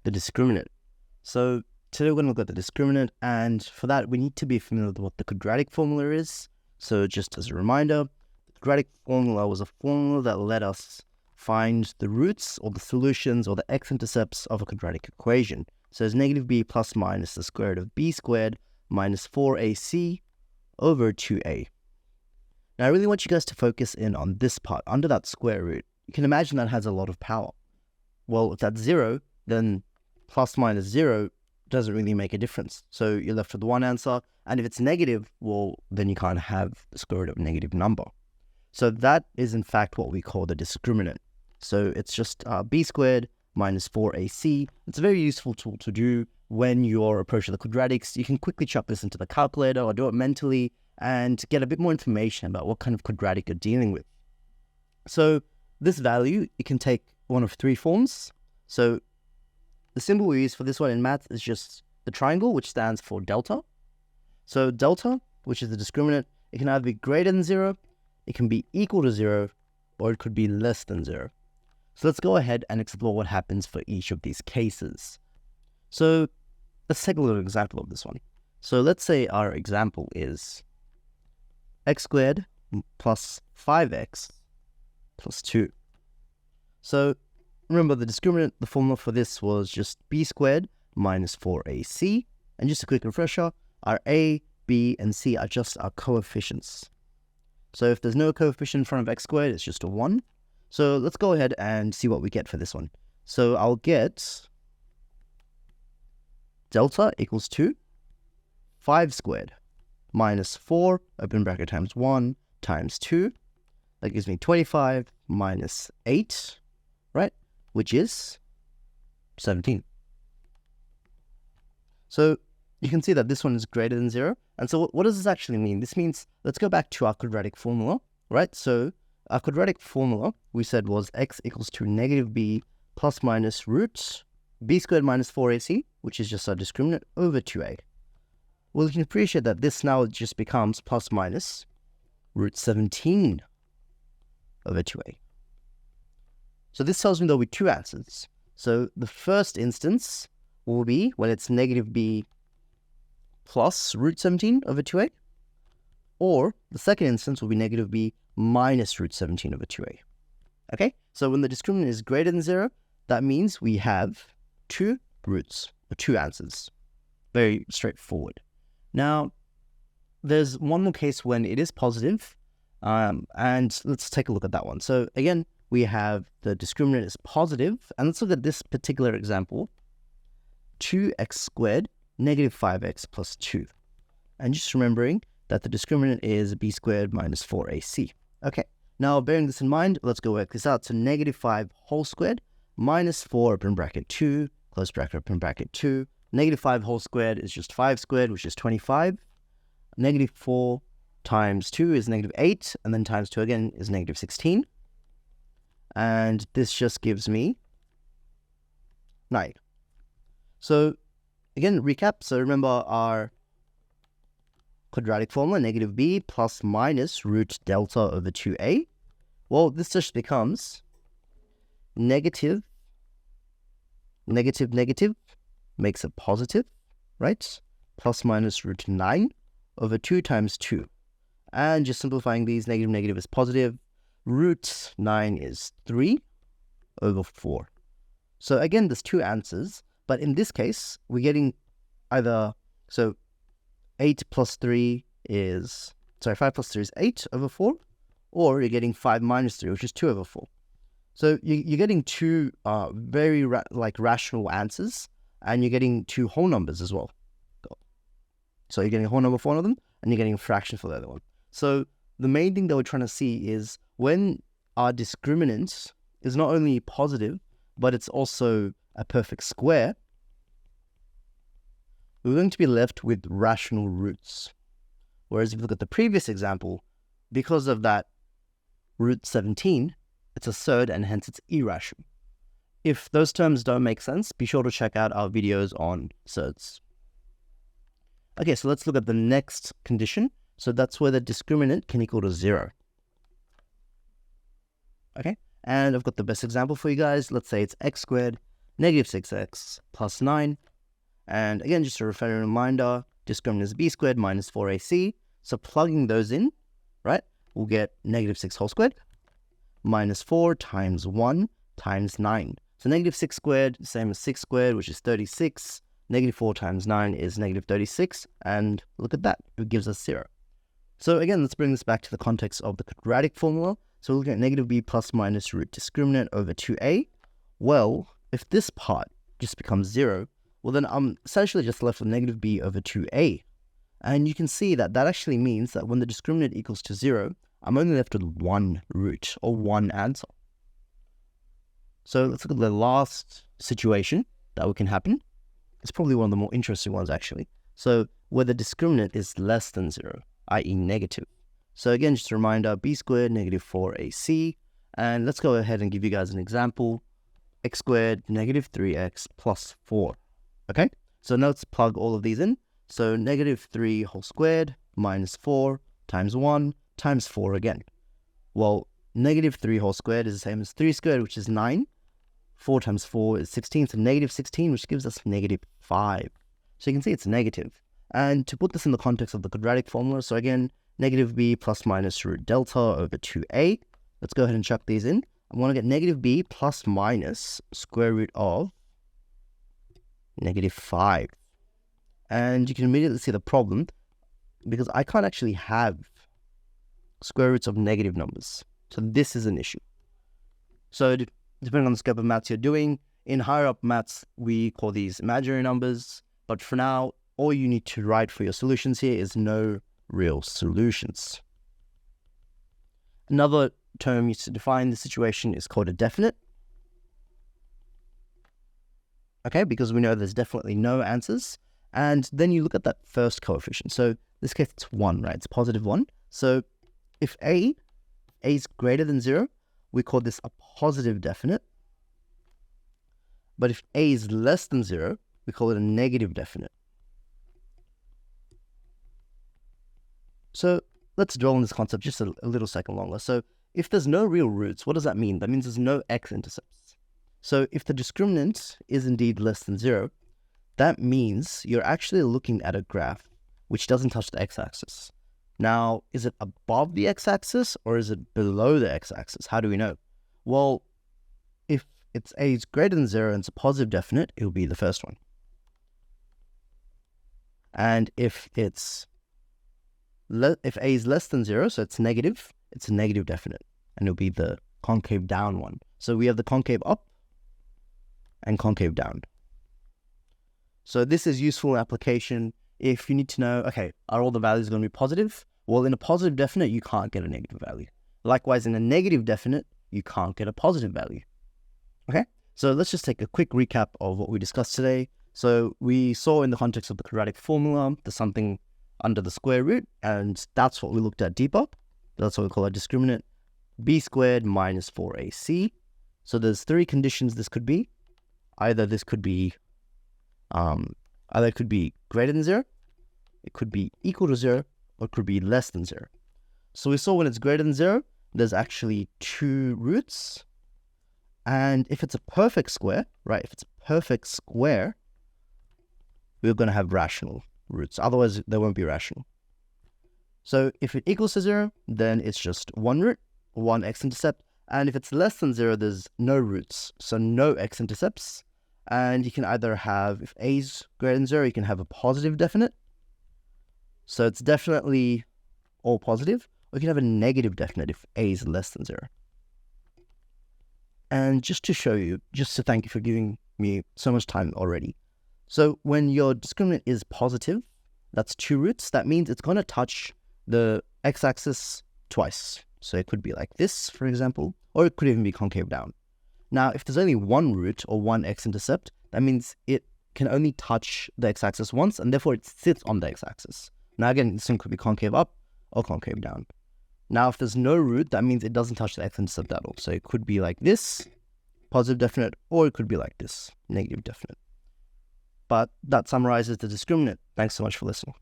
the discriminant. So today we're going to look at the discriminant, and for that we need to be familiar with what the quadratic formula is. So just as a reminder, the quadratic formula was a formula that let us find the roots or the solutions or the x-intercepts of a quadratic equation. So it's negative b plus minus the square root of b squared minus 4ac over 2a. Now I really want you guys to focus in on this part, under that square root. You can imagine that has a lot of power. Well, if that's 0, then plus minus 0 doesn't really make a difference. So you're left with one answer, and if it's negative, well, then you can't have the square root of a negative number. So that is in fact what we call the discriminant. So it's just b squared minus 4ac. It's a very useful tool to do when you're approaching the quadratics. You can quickly chuck this into the calculator or do it mentally and get a bit more information about what kind of quadratic you're dealing with. So this value, it can take one of three forms. So the symbol we use for this one in math is just the triangle, which stands for delta. So delta, which is the discriminant, it can either be greater than 0, it can be equal to 0, or it could be less than 0. So let's go ahead and explore what happens for each of these cases. So let's take a little example of this one. So let's say our example is x squared plus 5x plus 2. So remember the discriminant, the formula for this was just b squared minus 4ac. And just a quick refresher, our a, b, and c are just our coefficients. So if there's no coefficient in front of x squared, it's just a 1. So let's go ahead and see what we get for this one. So I'll get delta equals 2, 5 squared minus 4, open bracket, times 1 times 2. That gives me 25 minus 8, right? Which is 17. So you can see that this one is greater than 0. And so what does this actually mean? This means, let's go back to our quadratic formula, right? So our quadratic formula, we said, was x equals to negative b plus minus root b squared minus 4ac, which is just our discriminant, over 2a. Well, you can appreciate that this now just becomes plus minus root 17 over 2a. So this tells me there'll be two answers. So the first instance will be when it's negative b plus root 17 over 2a, or the second instance will be negative b minus root 17 over 2a. Okay, so when the discriminant is greater than 0, that means we have two roots, or two answers. Very straightforward. Now, there's one more case when it is positive, and let's take a look at that one. So again, we have the discriminant is positive, and let's look at this particular example, 2x squared negative 5x plus 2. And just remembering that the discriminant is b squared minus 4ac. Okay, now bearing this in mind, let's go work this out. So negative 5 whole squared minus 4 open bracket 2, close bracket open bracket 2. Negative 5 whole squared is just 5 squared, which is 25. Negative 4 times 2 is negative 8, and then times 2 again is negative 16. And this just gives me 9. So again, recap. So remember our quadratic formula, negative b plus minus root delta over 2a. Well, this just becomes negative, negative, negative, makes it positive, right? Plus minus root 9 over 2 times 2. And just simplifying these, negative, negative is positive. Root 9 is 3 over 4. So again, there's two answers, but in this case, we're getting either, so 8 plus 3 is, 5 plus 3 is 8 over 4, or you're getting 5 minus 3, which is 2 over 4. So you're getting two very rational answers, and you're getting two whole numbers as well. So you're getting a whole number for one of them, and you're getting a fraction for the other one. So the main thing that we're trying to see is when our discriminant is not only positive, but it's also a perfect square, we're going to be left with rational roots. Whereas if you look at the previous example, because of that root 17, it's a surd and hence it's irrational. If those terms don't make sense, be sure to check out our videos on surds. Okay, so let's look at the next condition. So that's where the discriminant can equal to 0. Okay, and I've got the best example for you guys. Let's say it's x squared negative 6x plus 9. And again, just a friendly reminder, discriminant is b squared minus 4ac. So plugging those in, right, we'll get negative 6 whole squared minus 4 times 1 times 9. So negative 6 squared, same as 6 squared, which is 36. Negative 4 times 9 is negative 36. And look at that, it gives us 0. So again, let's bring this back to the context of the quadratic formula. So we're looking at negative b plus minus root discriminant over 2a. Well, if this part just becomes 0, well then I'm essentially just left with negative b over 2a. And you can see that that actually means that when the discriminant equals to 0, I'm only left with one root or one answer. So let's look at the last situation that can happen. It's probably one of the more interesting ones actually. So where the discriminant is less than 0, i.e. negative. So again, just a reminder, b squared negative 4ac. And let's go ahead and give you guys an example. X squared negative 3x plus 4. Okay, so now let's plug all of these in. So negative 3 whole squared minus 4 times 1 times 4 again. Well, negative 3 whole squared is the same as 3 squared, which is 9. 4 times 4 is 16, so negative 16, which gives us negative 5. So you can see it's negative. And to put this in the context of the quadratic formula, so again, negative b plus minus root delta over 2a. Let's go ahead and chuck these in. I want to get negative b plus minus square root of negative 5. And you can immediately see the problem because I can't actually have square roots of negative numbers. So this is an issue. So depending on the scope of maths you're doing, in higher up maths, we call these imaginary numbers. But for now, all you need to write for your solutions here is no real solutions. Another term used to define the situation is called a definite. Okay, because we know there's definitely no answers. And then you look at that first coefficient. So in this case, it's 1, right? It's positive 1. So if a is greater than 0, we call this a positive definite. But if a is less than 0, we call it a negative definite. So let's dwell on this concept just a little second longer. So if there's no real roots, what does that mean? That means there's no x-intercepts. So if the discriminant is indeed less than 0, that means you're actually looking at a graph which doesn't touch the x-axis. Now, is it above the x-axis or is it below the x-axis? How do we know? Well, if it's a is greater than 0 and it's a positive definite, it will be the first one. And if a is less than 0, so it's a negative definite, and it'll be the concave down one. So we have the concave up and concave down. So this is useful in application if you need to know, okay, are all the values going to be positive? Well, in a positive definite, you can't get a negative value. Likewise, in a negative definite, you can't get a positive value. Okay, so let's just take a quick recap of what we discussed today. So we saw in the context of the quadratic formula, there's something under the square root, and that's what we looked at deeper. That's what we call a discriminant, b squared minus 4ac. So there's three conditions this could be. Either this could be greater than 0, it could be equal to 0, or it could be less than 0. So we saw when it's greater than 0, there's actually two roots. And if it's a perfect square, right, if it's a perfect square, we're going to have rational roots. Otherwise, they won't be rational. So if it equals to 0, then it's just one root, one x-intercept. And if it's less than 0, there's no roots, so no x-intercepts. And you can either have, if a is greater than 0, you can have a positive definite. So it's definitely all positive. Or you can have a negative definite if a is less than 0. And just to show you, just to thank you for giving me so much time already. So when your discriminant is positive, that's two roots. That means it's going to touch the x-axis twice. So it could be like this, for example, or it could even be concave down. Now, if there's only one root or one x-intercept, that means it can only touch the x-axis once, and therefore it sits on the x-axis. Now, again, this thing could be concave up or concave down. Now, if there's no root, that means it doesn't touch the x-intercept at all. So it could be like this, positive definite, or it could be like this, negative definite. But that summarizes the discriminant. Thanks so much for listening.